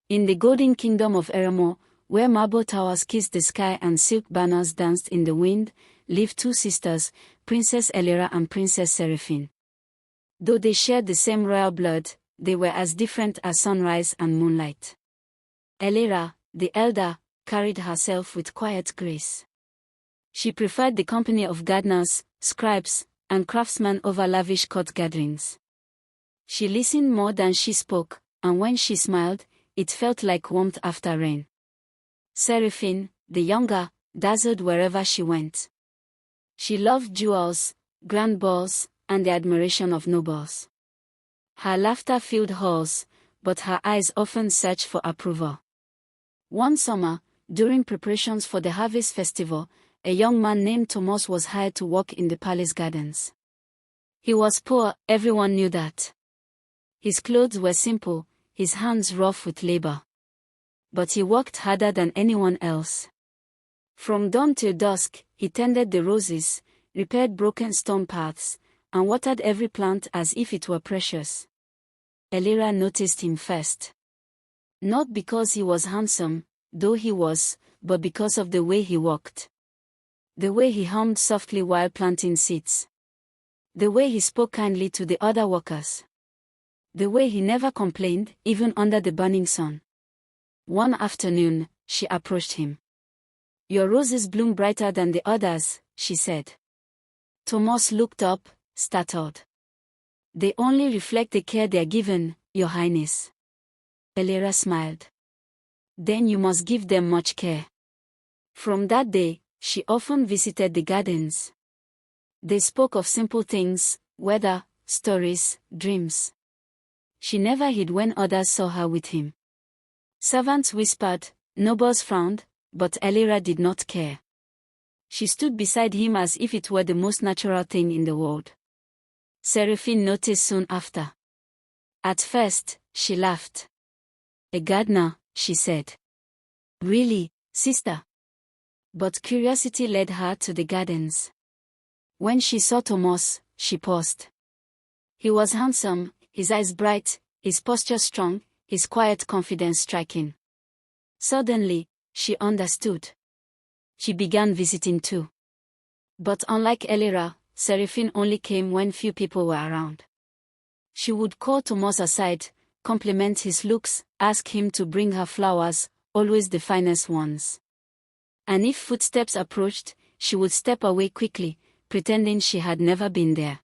In the golden kingdom of Eremo, where marble towers kissed the sky and silk banners danced in the wind, lived two sisters, Princess Elira and Princess Seraphine. Though they shared the same royal blood, they were as different as sunrise and moonlight. Elira, the elder, carried herself with quiet grace. She preferred the company of gardeners, scribes, and craftsmen over lavish court gatherings. She listened more than she spoke, and when she smiled, it felt like warmth after rain. Seraphine, the younger, dazzled wherever she went. She loved jewels, grand balls, and the admiration of nobles. Her laughter filled halls, but her eyes often searched for approval. One summer, during preparations for the harvest festival, a young man named Thomas was hired to work in the palace gardens. He was poor, everyone knew that. His clothes were simple, his hands rough with labor. But he worked harder than anyone else. From dawn till dusk, he tended the roses, repaired broken stone paths, and watered every plant as if it were precious. Elira noticed him first. Not because he was handsome, though he was, but because of the way he walked. The way he hummed softly while planting seeds. The way he spoke kindly to the other workers. The way he never complained, even under the burning sun. One afternoon, she approached him. "Your roses bloom brighter than the others," she said. Thomas looked up, startled. "They only reflect the care they are given, Your Highness." Elira smiled. "Then you must give them much care." From that day, she often visited the gardens. They spoke of simple things, weather, stories, dreams. She never hid when others saw her with him. Servants whispered, nobles frowned, but Elira did not care. She stood beside him as if it were the most natural thing in the world. Seraphine noticed soon after. At first, she laughed. "A gardener," she said. "Really, sister?" But curiosity led her to the gardens. When she saw Thomas, she paused. He was handsome, his eyes bright, his posture strong, his quiet confidence striking. Suddenly, she understood. She began visiting too. But unlike Elira, Seraphine only came when few people were around. She would call Thomas aside, compliment his looks, ask him to bring her flowers, always the finest ones. And if footsteps approached, she would step away quickly, pretending she had never been there.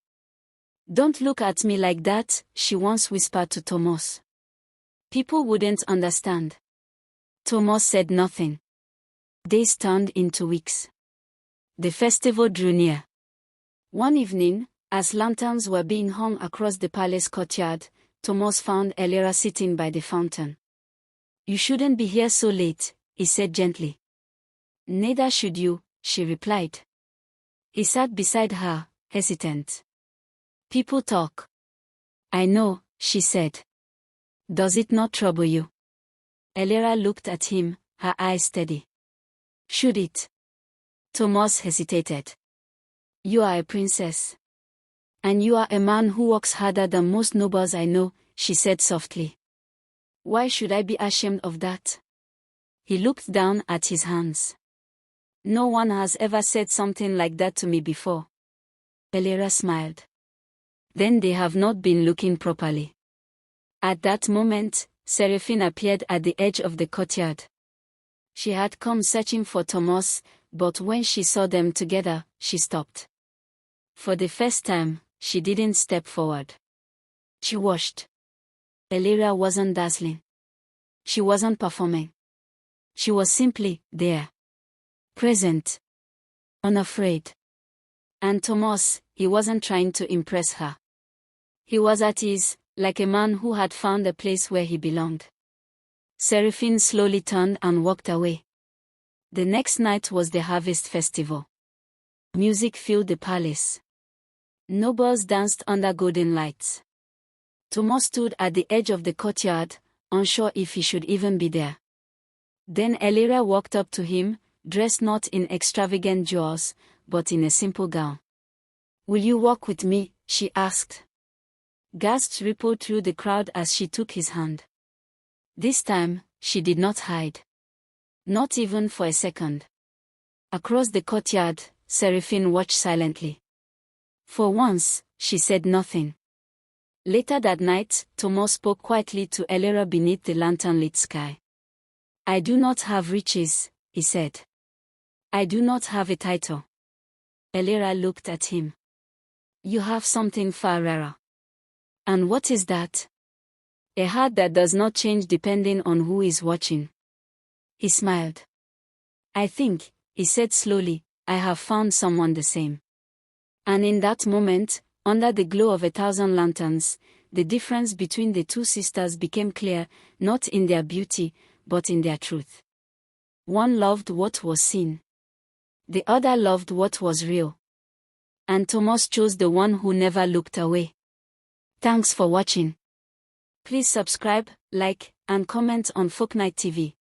"Don't look at me like that," she once whispered to Thomas. "People wouldn't understand." Thomas said nothing. Days turned into weeks. The festival drew near. One evening, as lanterns were being hung across the palace courtyard, Thomas found Elira sitting by the fountain. "You shouldn't be here so late," he said gently. "Neither should you," she replied. He sat beside her, hesitant. "People talk." "I know," she said. "Does it not trouble you?" Elira looked at him, her eyes steady. "Should it?" Thomas hesitated. "You are a princess. And you are a man who works harder than most nobles I know," she said softly. "Why should I be ashamed of that?" He looked down at his hands. "No one has ever said something like that to me before." Elira smiled. "Then they have not been looking properly." At that moment, Seraphine appeared at the edge of the courtyard. She had come searching for Thomas, but when she saw them together, she stopped. For the first time, she didn't step forward. She watched. Elira wasn't dazzling. She wasn't performing. She was simply there. Present. Unafraid. And Thomas, he wasn't trying to impress her. He was at ease, like a man who had found a place where he belonged. Seraphine slowly turned and walked away. The next night was the harvest festival. Music filled the palace. Nobles danced under golden lights. Thomas stood at the edge of the courtyard, unsure if he should even be there. Then Elira walked up to him, dressed not in extravagant jewels, but in a simple gown. "Will you walk with me?" she asked. Gasps rippled through the crowd as she took his hand. This time, she did not hide. Not even for a second. Across the courtyard, Seraphine watched silently. For once, she said nothing. Later that night, Tomo spoke quietly to Elera beneath the lantern-lit sky. I do not have riches, he said. I do not have a title. Elera looked at him. You have something far rarer. And what is that? A heart that does not change depending on who is watching. He smiled. I think, he said slowly, I have found someone the same. And in that moment, under the glow of 1,000 lanterns, the difference between the two sisters became clear, not in their beauty, but in their truth. One loved what was seen. The other loved what was real. And Thomas chose the one who never looked away. Thanks for watching. Please subscribe, like, and comment on Folknight TV.